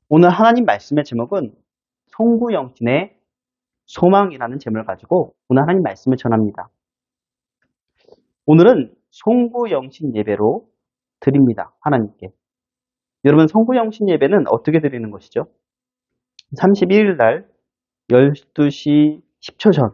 오늘 하나님 말씀의 제목은 송구영신의 소망이라는 제목을 가지고 오늘 하나님 말씀을 전합니다. 오늘은 송구영신 예배로 드립니다. 하나님께. 여러분, 송구영신 예배는 어떻게 드리는 것이죠? 31일 날 12시 10초 전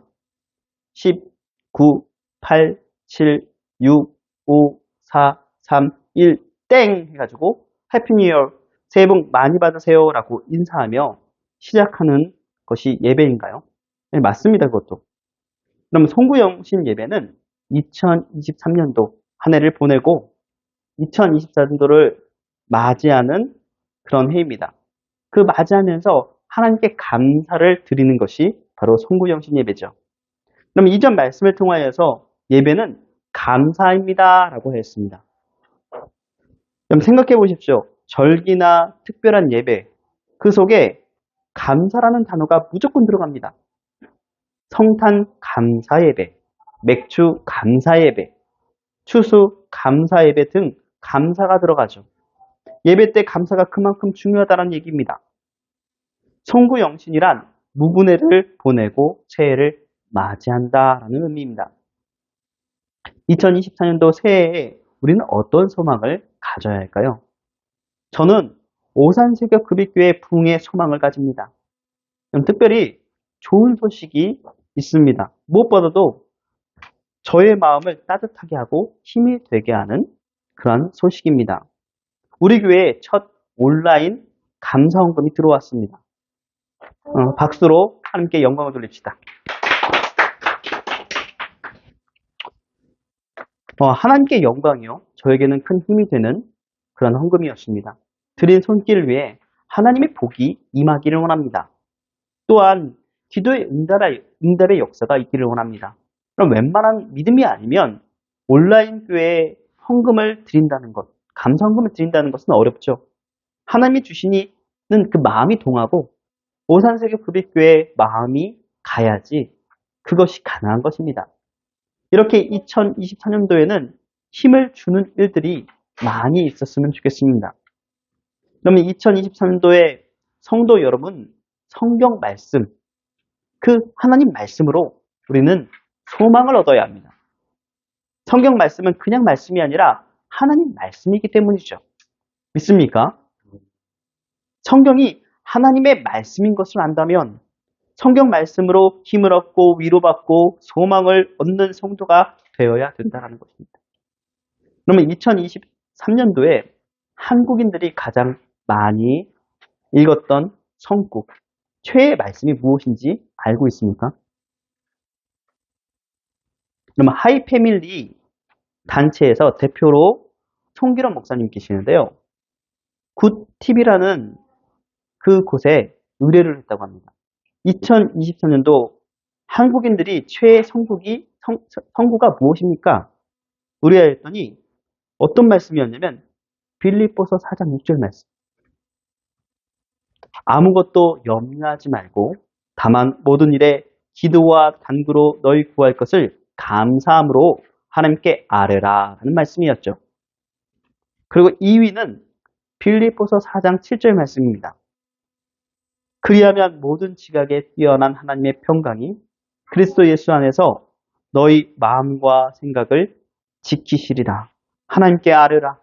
10, 9, 8, 7, 6, 5, 4, 3, 1, 땡 해가지고 해피 뉴 이어 새해 복 많이 받으세요 라고 인사하며 시작하는 것이 예배인가요? 네, 맞습니다. 그것도. 그럼 송구영신 예배는 2023년도 한 해를 보내고 2024년도를 맞이하는 그런 해입니다. 그 맞이하면서 하나님께 감사를 드리는 것이 바로 송구영신 예배죠. 그럼 이전 말씀을 통하여서 예배는 감사입니다 라고 했습니다. 그럼 생각해 보십시오. 절기나 특별한 예배, 그 속에 감사라는 단어가 무조건 들어갑니다. 성탄 감사 예배, 맥주 감사 예배, 추수 감사 예배 등 감사가 들어가죠. 예배 때 감사가 그만큼 중요하다는 얘기입니다. 송구영신이란 무분해를 보내고 새해를 맞이한다라는 의미입니다. 2024년도 새해에 우리는 어떤 소망을 가져야 할까요? 저는 오산세교 급식교회 부흥의 소망을 가집니다. 특별히 좋은 소식이 있습니다. 무엇보다도 저의 마음을 따뜻하게 하고 힘이 되게 하는 그런 소식입니다. 우리 교회에 첫 온라인 감사헌금이 들어왔습니다. 박수로 하나님께 영광을 돌립시다. 하나님께 영광이요. 저에게는 큰 힘이 되는 그런 헌금이었습니다. 드린 손길을 위해 하나님의 복이 임하기를 원합니다. 또한 기도의 응답의 역사가 있기를 원합니다. 그럼 웬만한 믿음이 아니면 온라인 교회에 헌금을 드린다는 것, 감사 헌금을 드린다는 것은 어렵죠. 하나님이 주시는 그 마음이 동하고 오산세교 급식교회의 마음이 가야지 그것이 가능한 것입니다. 이렇게 2024년도에는 힘을 주는 일들이 많이 있었으면 좋겠습니다. 그러면 2023년도에 성도 여러분, 성경 말씀, 그 하나님 말씀으로 우리는 소망을 얻어야 합니다. 성경 말씀은 그냥 말씀이 아니라 하나님 말씀이기 때문이죠. 믿습니까? 성경이 하나님의 말씀인 것을 안다면 성경 말씀으로 힘을 얻고 위로받고 소망을 얻는 성도가 되어야 된다는 것입니다. 그러면 2023년도에 한국인들이 가장 많이 읽었던 성국, 최애 말씀이 무엇인지 알고 있습니까? 그러면 하이패밀리 단체에서 대표로 송기론 목사님 계시는데요. 굿TV라는 그곳에 의뢰를 했다고 합니다. 2023년도 한국인들이 최애 성구가 무엇입니까? 의뢰했더니 어떤 말씀이었냐면 빌립보서 4장 6절 말씀. 아무것도 염려하지 말고 다만 모든 일에 기도와 간구로 너희 구할 것을 감사함으로 하나님께 아뢰라 하는 말씀이었죠. 그리고 2위는 빌립보서 4장 7절 말씀입니다. 그리하면 모든 지각에 뛰어난 하나님의 평강이 그리스도 예수 안에서 너희 마음과 생각을 지키시리라. 하나님께 아뢰라.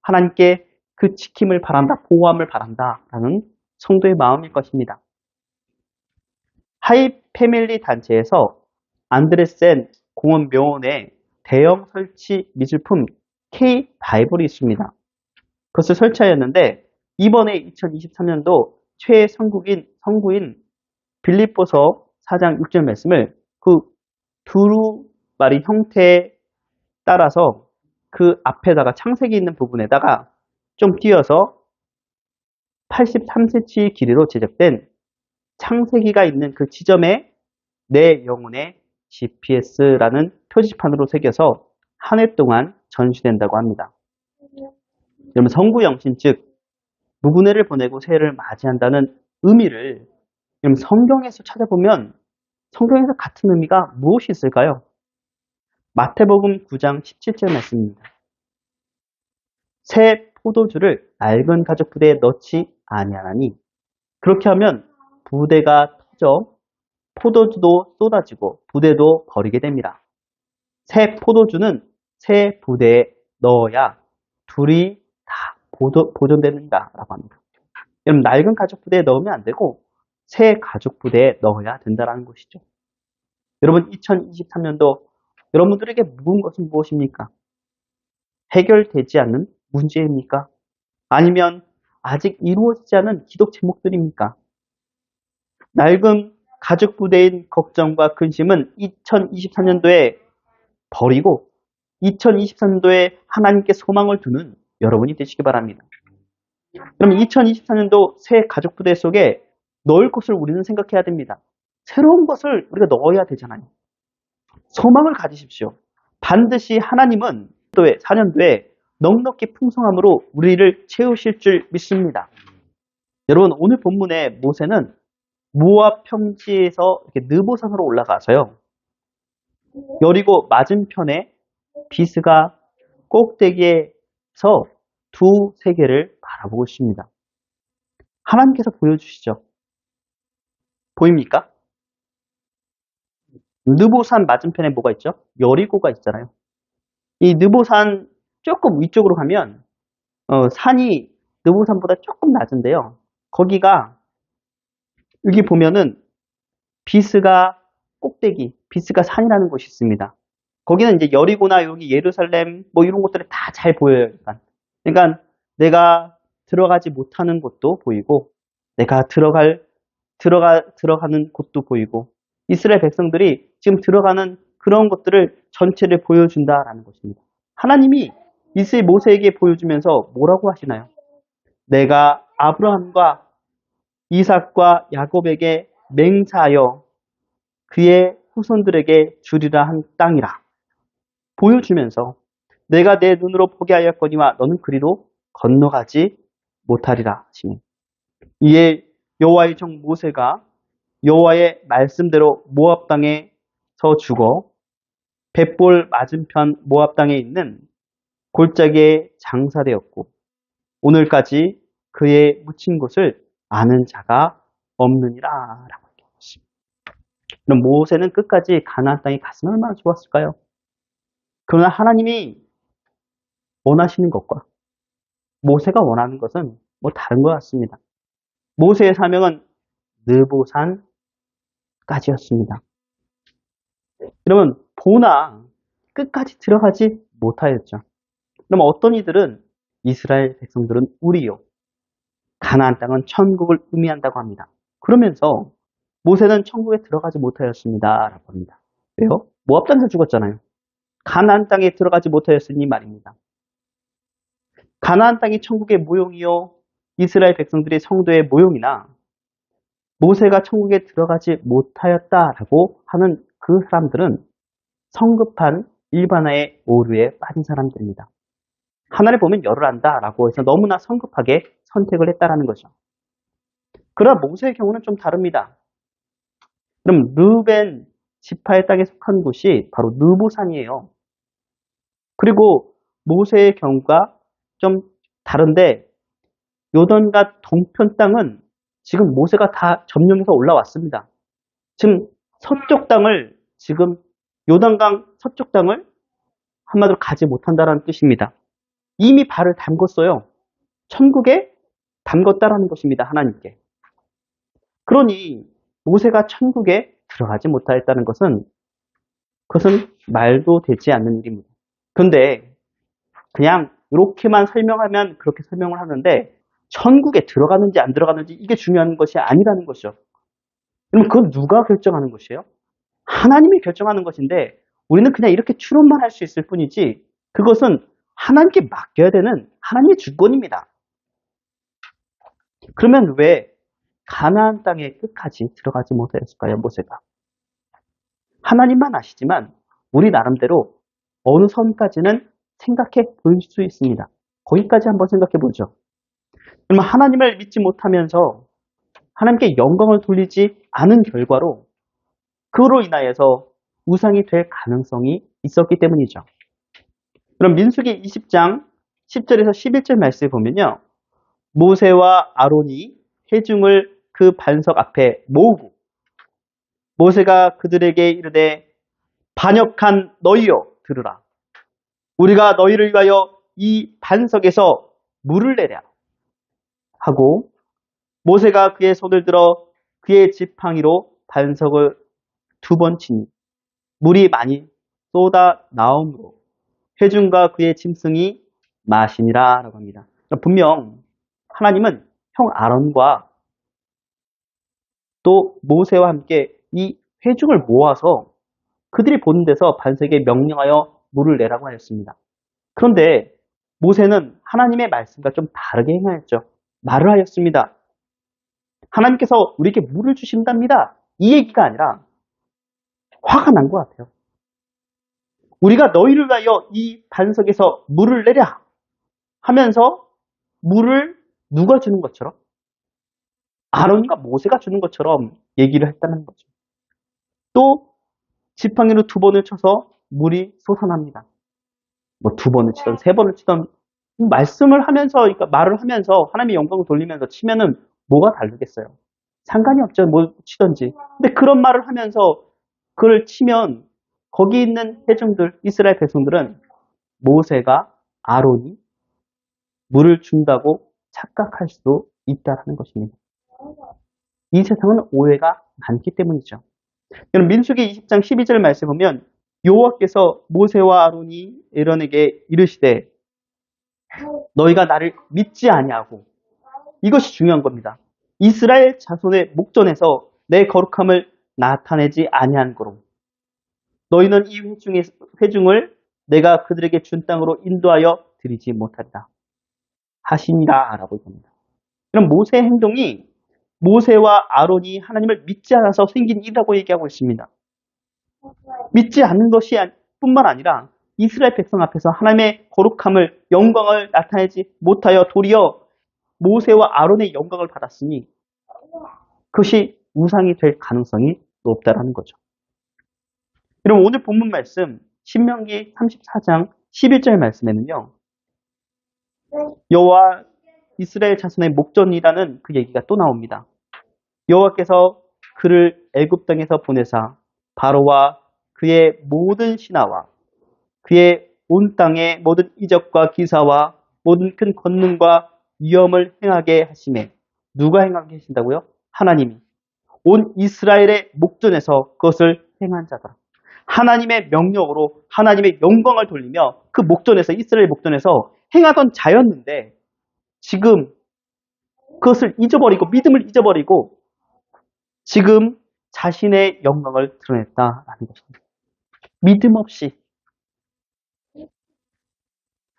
하나님께 그 지킴을 바란다, 보호함을 바란다 라는 성도의 마음일 것입니다. 하이패밀리 단체에서 안드레센 공원 묘원에 대형 설치 미술품 K 바이블이 있습니다. 그것을 설치하였는데 이번에 2023년도 최애 성구인 빌립보서 4장 6절 말씀을 그 두루마리 형태에 따라서 그 앞에다가 창세기 있는 부분에다가 좀 띄어서 83cm 길이로 제작된 창세기가 있는 그 지점에 내 영혼의 GPS라는 표지판으로 새겨서 한 해 동안 전시된다고 합니다. 여러분, 성구영신 즉 무분해를 보내고 새해를 맞이한다는 의미를 여러분 성경에서 찾아보면 성경에서 같은 의미가 무엇이 있을까요? 마태복음 9장 17절 말씀입니다. 새 포도주를 낡은 가죽 부대에 넣지 아니하나니 그렇게 하면 부대가 터져 포도주도 쏟아지고 부대도 버리게 됩니다. 새 포도주는 새 부대에 넣어야 둘이 다 보존되는가라고 합니다. 여러분 낡은 가죽 부대에 넣으면 안 되고 새 가죽 부대에 넣어야 된다는 것이죠. 여러분 2023년도 여러분들에게 묵은 것은 무엇입니까? 해결되지 않는 문제입니까? 아니면 아직 이루어지지 않은 기도 제목들입니까? 낡은 가죽 부대인 걱정과 근심은 2023년도에 버리고 2023년도에 하나님께 소망을 두는 여러분이 되시기 바랍니다. 그럼 2024년도 새 가죽 부대 속에 넣을 것을 우리는 생각해야 됩니다. 새로운 것을 우리가 넣어야 되잖아요. 소망을 가지십시오. 반드시 하나님은 4년도에 넉넉히 풍성함으로 우리를 채우실 줄 믿습니다. 여러분 오늘 본문의 모세는 모압 평지에서 이렇게 느보산으로 올라가서요. 여리고 맞은편에 비스가 꼭대기에서 두 세계를 바라보고 있습니다. 하나님께서 보여주시죠. 보입니까? 느보산 맞은편에 뭐가 있죠? 여리고가 있잖아요. 이 느보산 조금 위쪽으로 가면 산이 느보산보다 조금 낮은데요. 거기가 여기 보면은 비스가 꼭대기, 비스가 산이라는 곳이 있습니다. 거기는 이제 여리고나 여기 예루살렘 뭐 이런 곳들이 다 잘 보여요. 그러니까 내가 들어가지 못하는 곳도 보이고 내가 들어가는 곳도 보이고 이스라엘 백성들이 지금 들어가는 그런 것들을 전체를 보여준다라는 것입니다. 하나님이 이스라엘 모세에게 보여주면서 뭐라고 하시나요? 내가 아브라함과 이삭과 야곱에게 맹세하여 그의 후손들에게 주리라 한 땅이라 보여주면서 내가 내 눈으로 보게 하였거니와 너는 그리로 건너가지 못하리라 하시니 이에 여호와의 종 모세가 여호와의 말씀대로 모압 땅에서 죽어 벳볼 맞은편 모압 땅에 있는 골짜기에 장사되었고 오늘까지 그의 묻힌 곳을 아는 자가 없느니라 라고 얘기했습니다. 그럼 모세는 끝까지 가나안 땅에 갔으면 얼마나 좋았을까요? 그러나 하나님이 원하시는 것과 모세가 원하는 것은 뭐 다른 것 같습니다. 모세의 사명은 느보산까지였습니다. 그러면 보나 끝까지 들어가지 못하였죠. 그럼 어떤 이들은 이스라엘 백성들은 우리요. 가나안 땅은 천국을 의미한다고 합니다. 그러면서 모세는 천국에 들어가지 못하였습니다. 라고 합니다. 왜요? 모압 땅에서 죽었잖아요. 가나안 땅에 들어가지 못하였으니 말입니다. 가나안 땅이 천국의 모형이요. 이스라엘 백성들이 성도의 모형이나 모세가 천국에 들어가지 못하였다라고 하는 그 사람들은 성급한 일반화의 오류에 빠진 사람들입니다. 하나를 보면 열을 안다라고 해서 너무나 성급하게 선택을 했다라는 거죠. 그러나 모세의 경우는 좀 다릅니다. 그럼 르벤 지파의 땅에 속한 곳이 바로 느보산이에요. 그리고 모세의 경우가 좀 다른데 요단과 동편 땅은 지금 모세가 다 점령해서 올라왔습니다. 지금 서쪽 땅을 지금 요단강 서쪽 땅을 한마디로 가지 못한다는 뜻입니다. 이미 발을 담궜어요. 천국에 담궜다라는 것입니다. 하나님께. 그러니 모세가 천국에 들어가지 못하였다는 것은 그것은 말도 되지 않는 일입니다. 그런데 그냥 이렇게만 설명하면 그렇게 설명을 하는데 천국에 들어가는지 안 들어가는지 이게 중요한 것이 아니라는 것이죠. 그럼 그건 누가 결정하는 것이에요? 하나님이 결정하는 것인데 우리는 그냥 이렇게 추론만 할 수 있을 뿐이지 그것은 하나님께 맡겨야 되는 하나님의 주권입니다. 그러면 왜 가나안 땅의 끝까지 들어가지 못했을까요, 모세가? 하나님만 아시지만 우리 나름대로 어느 선까지는 생각해 볼 수 있습니다. 거기까지 한번 생각해 보죠. 그러면 하나님을 믿지 못하면서 하나님께 영광을 돌리지 않은 결과로 그로 인하여서 우상이 될 가능성이 있었기 때문이죠. 그럼 민수기 20장 10절에서 11절 말씀에 보면요. 모세와 아론이 회중을 그 반석 앞에 모으고 모세가 그들에게 이르되 반역한 너희여 들으라. 우리가 너희를 위하여 이 반석에서 물을 내랴 하고 모세가 그의 손을 들어 그의 지팡이로 반석을 2번 치니 물이 많이 쏟아 나오므로 회중과 그의 짐승이 마시니라 라고 합니다. 분명 하나님은 형 아론과 또 모세와 함께 이 회중을 모아서 그들이 보는 데서 반석에 명령하여 물을 내라고 하였습니다. 그런데 모세는 하나님의 말씀과 좀 다르게 행하였죠. 말을 하였습니다. 하나님께서 우리에게 물을 주신답니다. 이 얘기가 아니라 화가 난 것 같아요. 우리가 너희를 위하여 이 반석에서 물을 내랴 하면서 물을 누가 주는 것처럼 아론과 모세가 주는 것처럼 얘기를 했다는 거죠. 또 지팡이로 2번을 쳐서 물이 솟아납니다. 뭐 2번을 치던 3번을 치던 말씀을 하면서 그러니까 말을 하면서 하나님의 영광을 돌리면서 치면은 뭐가 다르겠어요? 상관이 없죠. 뭐 치든지. 근데 그런 말을 하면서 그걸 치면 거기 있는 회중들, 이스라엘 백성들은 모세가 아론이 물을 준다고 착각할 수도 있다는 것입니다. 이 세상은 오해가 많기 때문이죠. 여러분 민수기 20장 12절 말씀 보면 여호와께서 모세와 아론이 아론에게 이르시되 너희가 나를 믿지 아니하고 이것이 중요한 겁니다. 이스라엘 자손의 목전에서 내 거룩함을 나타내지 아니한 거로 너희는 이 회중을 내가 그들에게 준 땅으로 인도하여 드리지 못한다 하시니라 라고 합니다. 그럼 모세의 행동이 모세와 아론이 하나님을 믿지 않아서 생긴 일이라고 얘기하고 있습니다. 믿지 않는 것이 뿐만 아니라 이스라엘 백성 앞에서 하나님의 거룩함을 영광을 나타내지 못하여 도리어 모세와 아론의 영광을 받았으니 그것이 우상이 될 가능성이 높다라는 거죠. 그럼 오늘 본문 말씀 신명기 34장 11절 말씀에는요. 여호와 이스라엘 자손의 목전이라는 그 얘기가 또 나옵니다. 여호와께서 그를 애굽 땅에서 보내사 바로와 그의 모든 신하와 그의 온 땅의 모든 이적과 기사와 모든 큰 권능과 위엄을 행하게 하시매 누가 행하게 하신다고요? 하나님이 온 이스라엘의 목전에서 그것을 행한 자다. 하나님의 명령으로 하나님의 영광을 돌리며 그 목전에서 이스라엘 목전에서 행하던 자였는데 지금 그것을 잊어버리고 믿음을 잊어버리고 지금 자신의 영광을 드러냈다라는 것입니다. 믿음 없이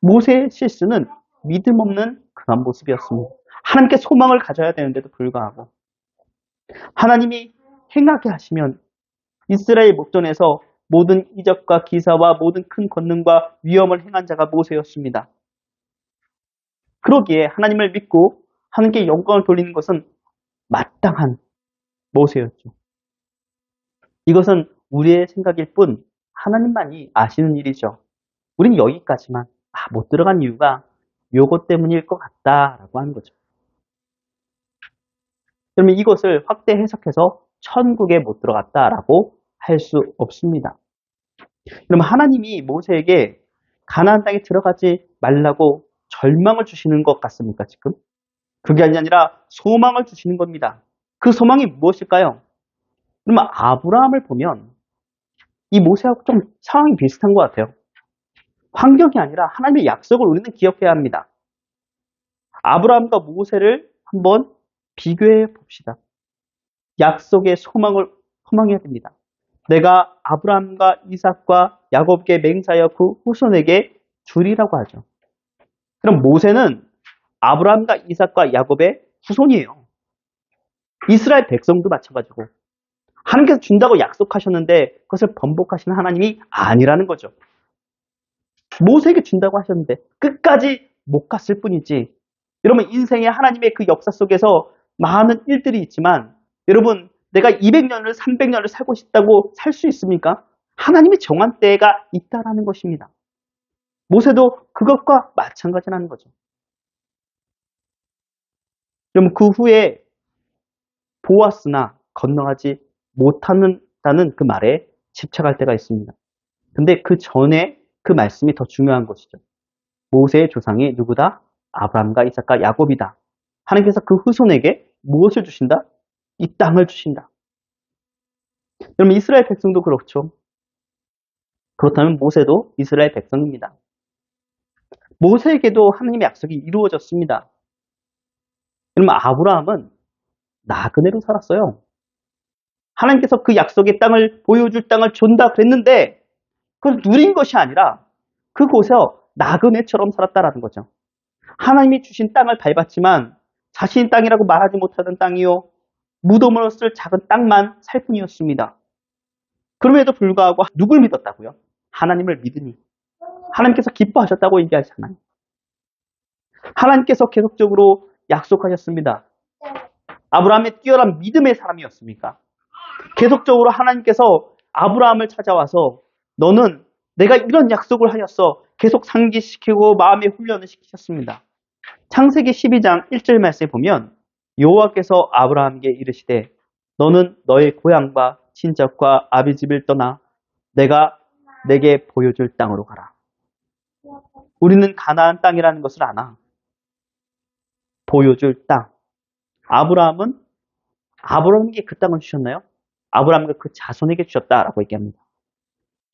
모세의 실수는 믿음 없는 그런 모습이었습니다. 하나님께 소망을 가져야 되는데도 불구하고 하나님이 행하게 하시면 이스라엘 목전에서 모든 이적과 기사와 모든 큰 권능과 위엄을 행한 자가 모세였습니다. 그러기에 하나님을 믿고 하나님께 영광을 돌리는 것은 마땅한 모세였죠. 이것은 우리의 생각일 뿐 하나님만이 아시는 일이죠. 우린 여기까지만 못 들어간 이유가 요것 때문일 것 같다라고 하는 거죠. 그러면 이것을 확대 해석해서 천국에 못 들어갔다라고 할 수 없습니다. 그럼 하나님이 모세에게 가나안 땅에 들어가지 말라고 절망을 주시는 것 같습니까, 지금? 그게 아니라 소망을 주시는 겁니다. 그 소망이 무엇일까요? 그러면 아브라함을 보면 이 모세하고 좀 상황이 비슷한 것 같아요. 환경이 아니라 하나님의 약속을 우리는 기억해야 합니다. 아브라함과 모세를 한번 비교해 봅시다. 약속의 소망해야 됩니다. 내가 아브라함과 이삭과 야곱에게 맹세하여 그 후손에게 주리라고 하죠. 그럼 모세는 아브라함과 이삭과 야곱의 후손이에요. 이스라엘 백성도 마찬가지고 하나님께서 준다고 약속하셨는데 그것을 번복하시는 하나님이 아니라는 거죠. 모세에게 준다고 하셨는데 끝까지 못 갔을 뿐이지. 여러분 인생의 하나님의 그 역사 속에서 많은 일들이 있지만 여러분 내가 200년을 300년을 살고 싶다고 살 수 있습니까? 하나님의 정한 때가 있다라는 것입니다. 모세도 그것과 마찬가지라는 거죠. 그럼 그 후에 보아스나 건너가지 못한다는 그 말에 집착할 때가 있습니다. 근데 그 전에 그 말씀이 더 중요한 것이죠. 모세의 조상이 누구다? 아브라함과 이삭과 야곱이다. 하나님께서 그 후손에게 무엇을 주신다? 이 땅을 주신다. 여러분 이스라엘 백성도 그렇죠. 그렇다면 모세도 이스라엘 백성입니다. 모세에게도 하나님의 약속이 이루어졌습니다. 여러분 아브라함은 나그네로 살았어요. 하나님께서 그 약속의 땅을 보여줄 땅을 준다 그랬는데 그걸 누린 것이 아니라 그곳에서 나그네처럼 살았다라는 거죠. 하나님이 주신 땅을 밟았지만 자신의 땅이라고 말하지 못하던 땅이요. 무덤으로 쓸 작은 땅만 살 뿐이었습니다. 그럼에도 불구하고 누굴 믿었다고요? 하나님을 믿으니. 하나님께서 기뻐하셨다고 얘기하잖아요. 하나님께서 계속적으로 약속하셨습니다. 아브라함의 뛰어난 믿음의 사람이었습니까? 계속적으로 하나님께서 아브라함을 찾아와서 너는 내가 이런 약속을 하였어. 계속 상기시키고 마음의 훈련을 시키셨습니다. 창세기 12장 1절 말씀에 보면 여호와께서 아브라함에게 이르시되 너는 너의 고향과 친척과 아비 집을 떠나 내가 내게 보여줄 땅으로 가라. 우리는 가나안 땅이라는 것을 아나. 보여줄 땅. 아브라함에게 그 땅을 주셨나요? 아브라함과 그 자손에게 주셨다라고 얘기합니다.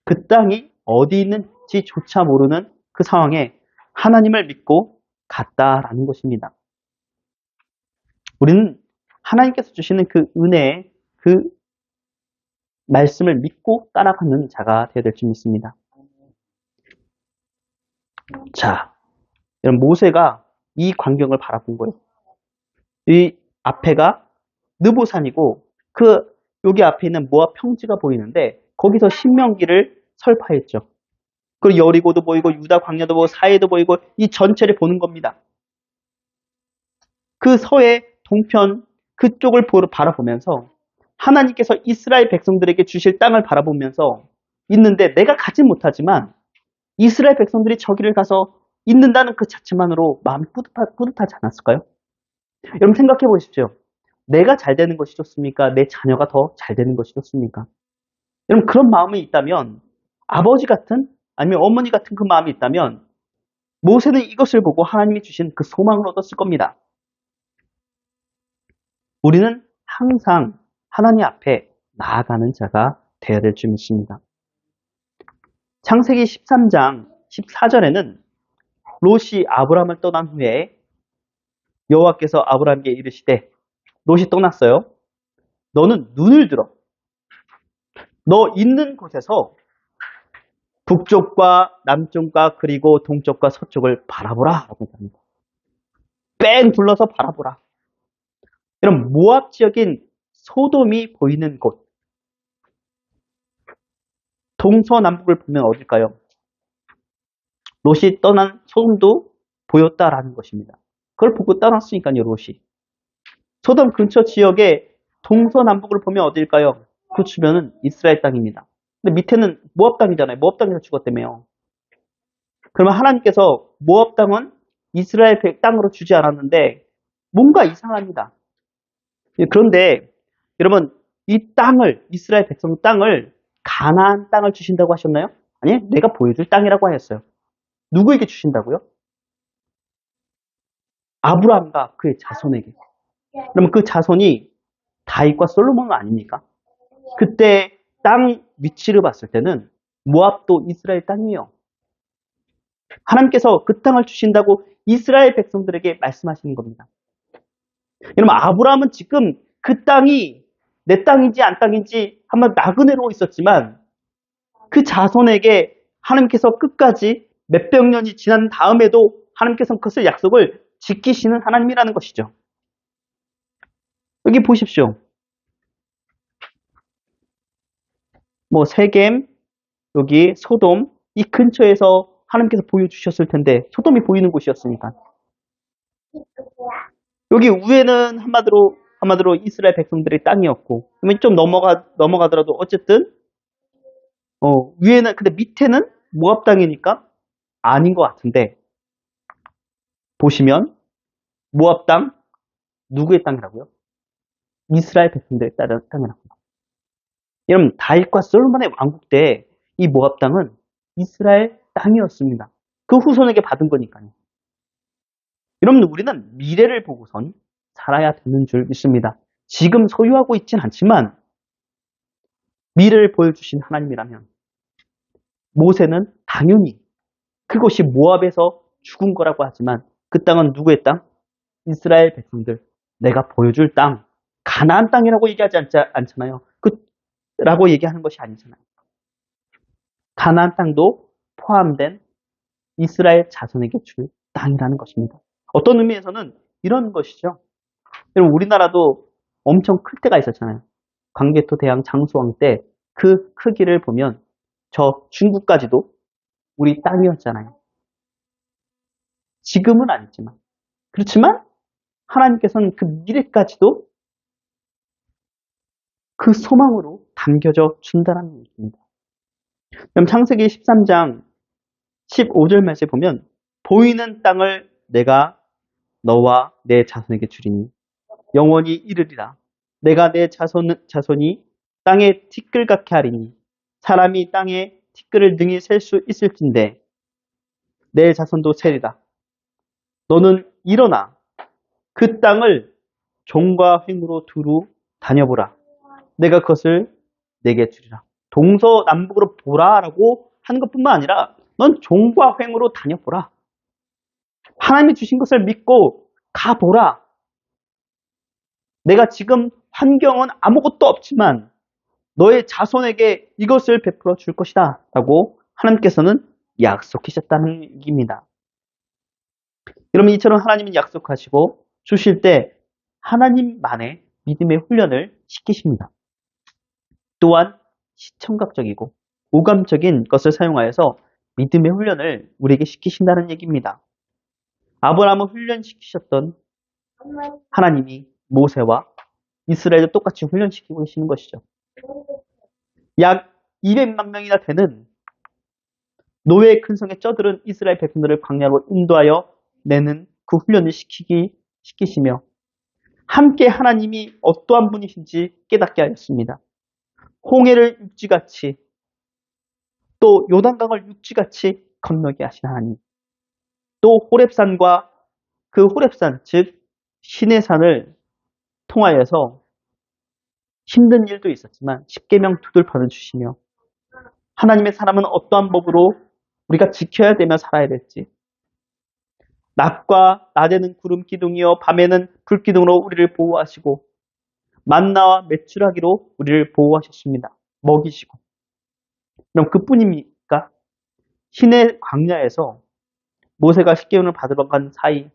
그 땅이 어디 있는지조차 모르는 그 상황에 하나님을 믿고 갔다라는 것입니다. 우리는 하나님께서 주시는 그 은혜의 그 말씀을 믿고 따라가는 자가 되어야 될 줄 믿습니다. 자, 여러분 모세가 이 광경을 바라본 거예요. 이 앞에가 느보산이고 여기 앞에 있는 모압 평지가 보이는데 거기서 신명기를 설파했죠. 그리고 여리고도 보이고 유다 광야도 보이고 사해도 보이고 이 전체를 보는 겁니다. 그 서해 동편 그쪽을 바라보면서 하나님께서 이스라엘 백성들에게 주실 땅을 바라보면서 있는데 내가 가지 못하지만 이스라엘 백성들이 저기를 가서 있는다는 그 자체만으로 마음이 뿌듯하지 않았을까요? 여러분 생각해 보십시오. 내가 잘 되는 것이 좋습니까? 내 자녀가 더 잘 되는 것이 좋습니까? 여러분 그런 마음이 있다면 아버지 같은 아니면 어머니 같은 그 마음이 있다면 모세는 이것을 보고 하나님이 주신 그 소망을 얻었을 겁니다. 우리는 항상 하나님 앞에 나아가는 자가 되어야 될 줄 믿습니다. 창세기 13장 14절에는 롯이 아브라함을 떠난 후에 여호와께서 아브라함에게 이르시되 롯이 떠났어요. 너는 눈을 들어. 너 있는 곳에서 북쪽과 남쪽과 그리고 동쪽과 서쪽을 바라보라 라고 합니다. 뺑 둘러서 바라보라. 이런 모압 지역인 소돔이 보이는 곳. 동서남북을 보면 어딜까요? 롯이 떠난 소돔도 보였다라는 것입니다. 그걸 보고 떠났으니까요, 롯이. 소돔 근처 지역의 동서남북을 보면 어딜까요? 그 주변은 이스라엘 땅입니다. 근데 밑에는 모압 땅이잖아요. 모압 땅에서 죽었다며요. 그러면 하나님께서 모압 땅은 이스라엘 땅으로 주지 않았는데 뭔가 이상합니다. 그런데 여러분 이 땅을 이스라엘 백성 땅을 가나안 땅을 주신다고 하셨나요? 아니, 내가 보여줄 땅이라고 하였어요. 누구에게 주신다고요? 아브라함과 그의 자손에게. 그러면 그 자손이 다윗과 솔로몬은 아닙니까? 그때 땅 위치를 봤을 때는 모압도 이스라엘 땅이에요. 하나님께서 그 땅을 주신다고 이스라엘 백성들에게 말씀하시는 겁니다. 여러분 아브라함은 지금 그 땅이 내 땅인지 안 땅인지 한번 나그네로 있었지만 그 자손에게 하나님께서 끝까지 몇백 년이 지난 다음에도 하나님께서 그것을 약속을 지키시는 하나님이라는 것이죠. 여기 보십시오. 세겜, 여기 소돔, 이 근처에서 하나님께서 보여주셨을 텐데 소돔이 보이는 곳이었으니까. 여기 위에는 한마디로 이스라엘 백성들의 땅이었고, 좀 넘어가더라도 어쨌든, 위에는, 근데 밑에는 모압 땅이니까 아닌 것 같은데 보시면 모압 땅 누구의 땅이라고요? 이스라엘 백성들의 땅이라고요. 여러분 다윗과 솔로몬의 왕국 때 이 모압 땅은 이스라엘 땅이었습니다. 그 후손에게 받은 거니까요. 여러분 우리는 미래를 보고선 살아야 되는 줄 믿습니다. 지금 소유하고 있진 않지만 미래를 보여주신 하나님이라면 모세는 당연히 그것이 모압에서 죽은 거라고 하지만 그 땅은 누구의 땅? 이스라엘 백성들, 내가 보여줄 땅, 가나안 땅이라고 얘기하지 않잖아요. 라고 얘기하는 것이 아니잖아요. 가나안 땅도 포함된 이스라엘 자손에게 줄 땅이라는 것입니다. 어떤 의미에서는 이런 것이죠. 여러분 우리나라도 엄청 클 때가 있었잖아요. 광개토 대왕 장수왕 때 그 크기를 보면 저 중국까지도 우리 땅이었잖아요. 지금은 아니지만 그렇지만 하나님께서는 그 미래까지도 그 소망으로 담겨져 준다는 얘기입니다. 그럼 창세기 13장 15절 말씀에 보면 보이는 땅을 내가 너와 내 자손에게 주리니 영원히 이르리라. 내가 내 자손이 땅에 티끌같게 하리니 사람이 땅에 티끌을 능히 셀 수 있을진데 내 자손도 세리라. 너는 일어나 그 땅을 종과 횡으로 두루 다녀보라. 내가 그것을 내게 주리라. 동서남북으로 보라라고 하는 것뿐만 아니라 넌 종과 횡으로 다녀보라. 하나님이 주신 것을 믿고 가보라. 내가 지금 환경은 아무것도 없지만 너의 자손에게 이것을 베풀어 줄 것이다 라고 하나님께서는 약속하셨다는 얘기입니다. 여러분 이처럼 하나님은 약속하시고 주실 때 하나님만의 믿음의 훈련을 시키십니다. 또한 시청각적이고 오감적인 것을 사용하여서 믿음의 훈련을 우리에게 시키신다는 얘기입니다. 아브라함을 훈련시키셨던 하나님이 모세와 이스라엘을 똑같이 훈련시키고 계시는 것이죠. 약 200만 명이나 되는 노예의 큰 성에 쪄들은 이스라엘 백성들을 광야로 인도하여 내는 그 훈련을 시키시며 함께 하나님이 어떠한 분이신지 깨닫게 하였습니다. 홍해를 육지같이 또 요단강을 육지같이 건너게 하신 하나님, 또 호렙산과 그 호렙산 즉 신의 산을 통하여서 힘든 일도 있었지만 십계명 두들판을 주시며 하나님의 사람은 어떠한 법으로 우리가 지켜야 되며 살아야 될지 낮과 낮에는 구름 기둥이요 밤에는 불 기둥으로 우리를 보호하시고 만나와 메추라기로 우리를 보호하셨습니다. 먹이시고 그럼 그뿐입니까? 신의 광야에서 모세가 십계명을 받으러 간 사이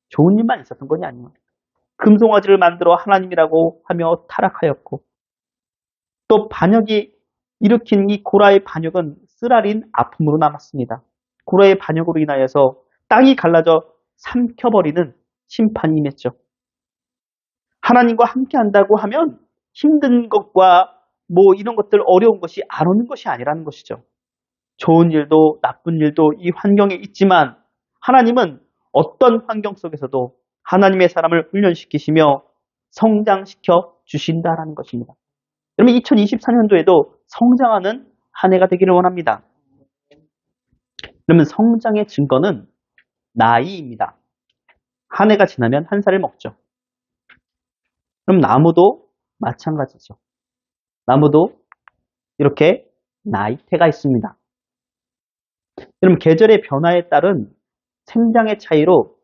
좋은 일만 있었던 것이 아니에요. 금송아지를 만들어 하나님이라고 하며 타락하였고 또 반역이 일으킨 이 고라의 반역은 쓰라린 아픔으로 남았습니다. 고라의 반역으로 인하여서 땅이 갈라져 삼켜버리는 심판이 임했죠. 하나님과 함께 한다고 하면 힘든 것과 뭐 이런 것들 어려운 것이 안 오는 것이 아니라는 것이죠. 좋은 일도 나쁜 일도 이 환경에 있지만 하나님은 어떤 환경 속에서도 하나님의 사람을 훈련시키시며 성장시켜 주신다라는 것입니다. 여러분 2024년도에도 성장하는 한 해가 되기를 원합니다. 그러면 성장의 증거는 나이입니다. 한 해가 지나면 한 살을 먹죠. 그럼 나무도 마찬가지죠. 나무도 이렇게 나이테가 있습니다. 여러분 계절의 변화에 따른 생장의 차이로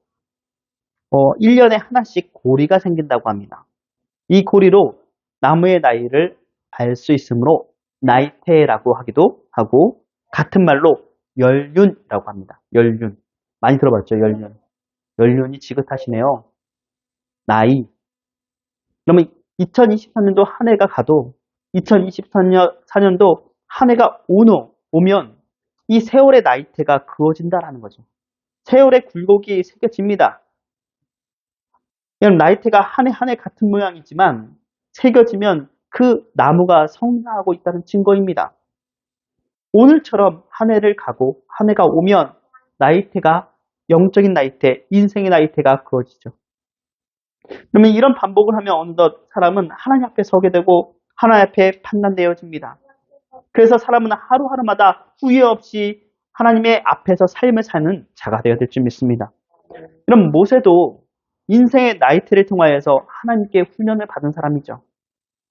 1년에 하나씩 고리가 생긴다고 합니다. 이 고리로 나무의 나이를 알 수 있으므로 나이테라고 하기도 하고 같은 말로 연륜이라고 합니다. 연륜. 많이 들어봤죠? 연륜. 연륜이 지긋하시네요. 나이. 그러면 2023년도 한 해가 가도 2024년도 한 해가 오면 이 세월의 나이테가 그어진다라는 거죠. 세월의 굴곡이 새겨집니다. 나이테가 한 해 한 해 같은 모양이지만 새겨지면 그 나무가 성장하고 있다는 증거입니다. 오늘처럼 한 해를 가고 한 해가 오면 나이테가 영적인 나이테, 인생의 나이테가 그어지죠. 그러면 이런 반복을 하면 어느덧 사람은 하나님 앞에 서게 되고 하나님 앞에 판단되어집니다. 그래서 사람은 하루하루마다 후회 없이 하나님의 앞에서 삶을 사는 자가 되어야 될 줄 믿습니다. 그럼 모세도 인생의 나이테를 통하여서 하나님께 훈련을 받은 사람이죠.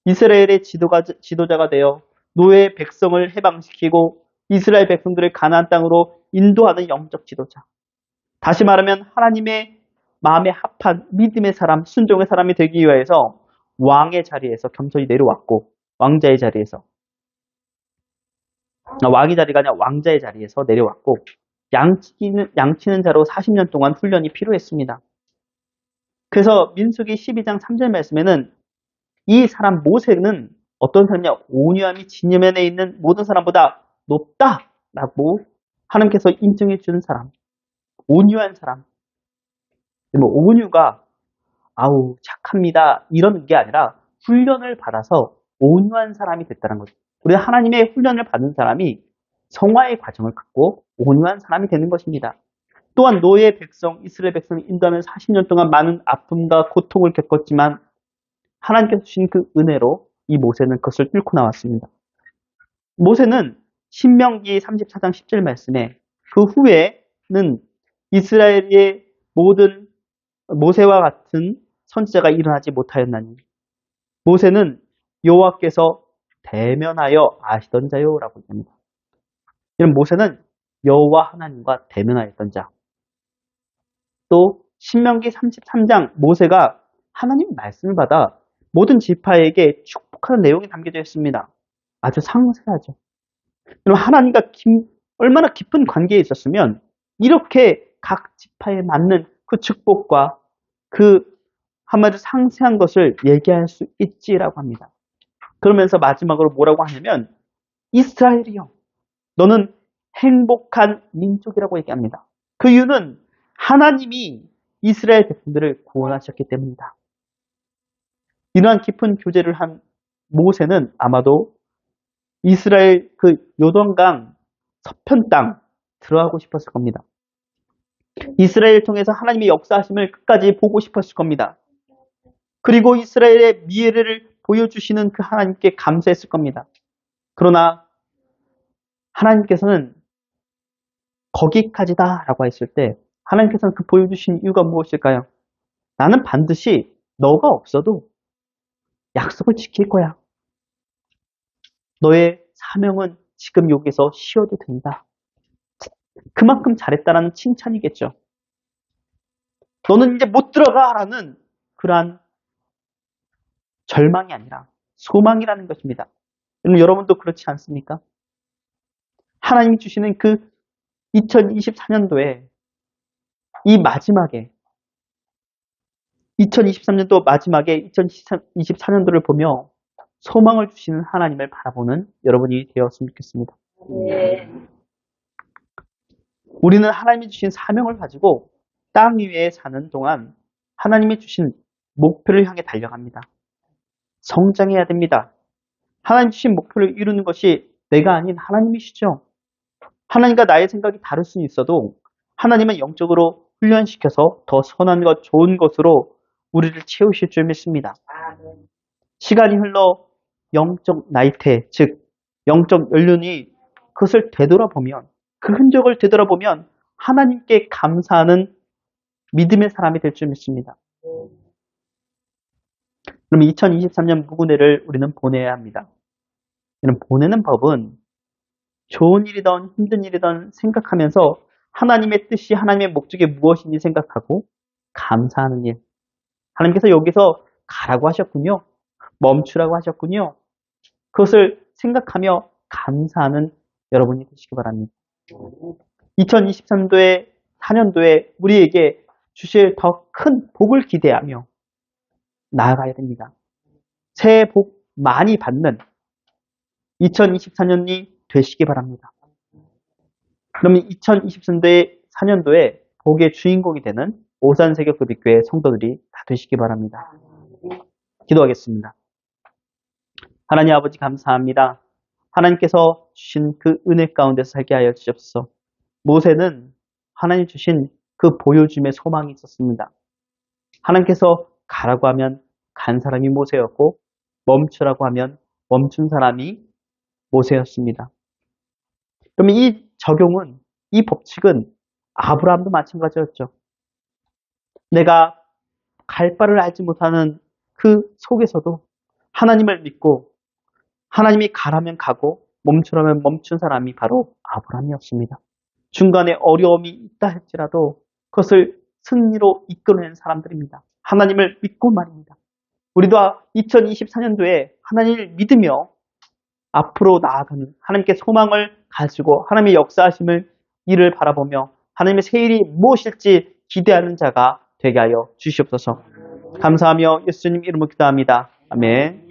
이스라엘의 지도자가 되어 노예 백성을 해방시키고 이스라엘 백성들을 가나안 땅으로 인도하는 영적 지도자. 다시 말하면 하나님의 마음에 합한 믿음의 사람, 순종의 사람이 되기 위해서 왕의 자리에서 겸손히 내려왔고 왕자의 자리에서 왕의 자리가 아니라 왕자의 자리에서 내려왔고 양치는 자로 40년 동안 훈련이 필요했습니다. 그래서 민수기 12장 3절 말씀에는 이 사람 모세는 어떤 사람이냐? 온유함이 진여면에 있는 모든 사람보다 높다라고 하나님께서 인정해 주는 사람. 온유한 사람. 뭐 온유가 아우 착합니다 이런 게 아니라 훈련을 받아서 온유한 사람이 됐다는 거죠. 우리 하나님의 훈련을 받은 사람이 성화의 과정을 갖고 온유한 사람이 되는 것입니다. 또한 노예 백성, 이스라엘 백성을 인도하면 40년 동안 많은 아픔과 고통을 겪었지만 하나님께서 주신 그 은혜로 이 모세는 그것을 뚫고 나왔습니다. 모세는 신명기 34장 10절 말씀에 그 후에는 이스라엘의 모든 모세와 같은 선지자가 일어나지 못하였나니 모세는 여호와께서 대면하여 아시던 자요라고 합니다. 이런 모세는 여호와 하나님과 대면하였던 자. 또 신명기 33장 모세가 하나님 말씀을 받아 모든 지파에게 축복하는 내용이 담겨져 있습니다. 아주 상세하죠. 그럼 하나님과 얼마나 깊은 관계에 있었으면 이렇게 각 지파에 맞는 그 축복과 그 한마디로 상세한 것을 얘기할 수 있지라고 합니다. 그러면서 마지막으로 뭐라고 하냐면 이스라엘이여 너는 행복한 민족이라고 얘기합니다. 그 이유는 하나님이 이스라엘 백성들을 구원하셨기 때문이다. 이러한 깊은 교제를 한 모세는 아마도 이스라엘 그 요단강 서편 땅 들어가고 싶었을 겁니다. 이스라엘을 통해서 하나님의 역사하심을 끝까지 보고 싶었을 겁니다. 그리고 이스라엘의 미래를 보여주시는 그 하나님께 감사했을 겁니다. 그러나 하나님께서는 거기까지다 라고 했을 때 하나님께서는 그 보여주신 이유가 무엇일까요? 나는 반드시 너가 없어도 약속을 지킬 거야. 너의 사명은 지금 여기서 쉬어도 된다. 그만큼 잘했다라는 칭찬이겠죠. 너는 이제 못 들어가라는 그러한 절망이 아니라 소망이라는 것입니다. 여러분도 그렇지 않습니까? 하나님이 주시는 그 2024년도에 이 마지막에 2023년도 마지막에 2024년도를 보며 소망을 주시는 하나님을 바라보는 여러분이 되었으면 좋겠습니다. 네. 우리는 하나님이 주신 사명을 가지고 땅 위에 사는 동안 하나님이 주신 목표를 향해 달려갑니다. 성장해야 됩니다. 하나님 주신 목표를 이루는 것이 내가 아닌 하나님이시죠. 하나님과 나의 생각이 다를 수는 있어도 하나님은 영적으로 훈련시켜서 더 선한 것, 좋은 것으로 우리를 채우실 줄 믿습니다. 시간이 흘러 영적 나이테, 즉 영적 연륜이 그것을 되돌아보면 그 흔적을 되돌아보면 하나님께 감사하는 믿음의 사람이 될 줄 믿습니다. 그럼 2023년 무구네를 우리는 보내야 합니다. 보내는 법은 좋은 일이든 힘든 일이든 생각하면서 하나님의 뜻이 하나님의 목적이 무엇인지 생각하고 감사하는 일. 하나님께서 여기서 가라고 하셨군요. 멈추라고 하셨군요. 그것을 생각하며 감사하는 여러분이 되시기 바랍니다. 2023년도에 4년도에 우리에게 주실 더 큰 복을 기대하며 나아가야 됩니다. 새해 복 많이 받는 2024년이 되시기 바랍니다. 그러면 2023년도에 복의 주인공이 되는 오산세교급식교회 성도들이 다 되시기 바랍니다. 기도하겠습니다. 하나님 아버지 감사합니다. 하나님께서 주신 그 은혜 가운데서 살게 하여 주시옵소서. 모세는 하나님 주신 그 보여줌의 소망이 있었습니다. 하나님께서 가라고 하면 간 사람이 모세였고 멈추라고 하면 멈춘 사람이 모세였습니다. 그럼 이 법칙은 아브라함도 마찬가지였죠. 내가 갈 바를 알지 못하는 그 속에서도 하나님을 믿고 하나님이 가라면 가고 멈추라면 멈춘 사람이 바로 아브라함이었습니다. 중간에 어려움이 있다 할지라도 그것을 승리로 이끌어낸 사람들입니다. 하나님을 믿고 말입니다. 우리도 2024년도에 하나님을 믿으며 앞으로 나아가는 하나님께 소망을 가지고 하나님의 역사하심을 이를 바라보며 하나님의 새 일이 무엇일지 기대하는 자가 되게 하여 주시옵소서. 감사하며 예수님 이름으로 기도합니다. 아멘.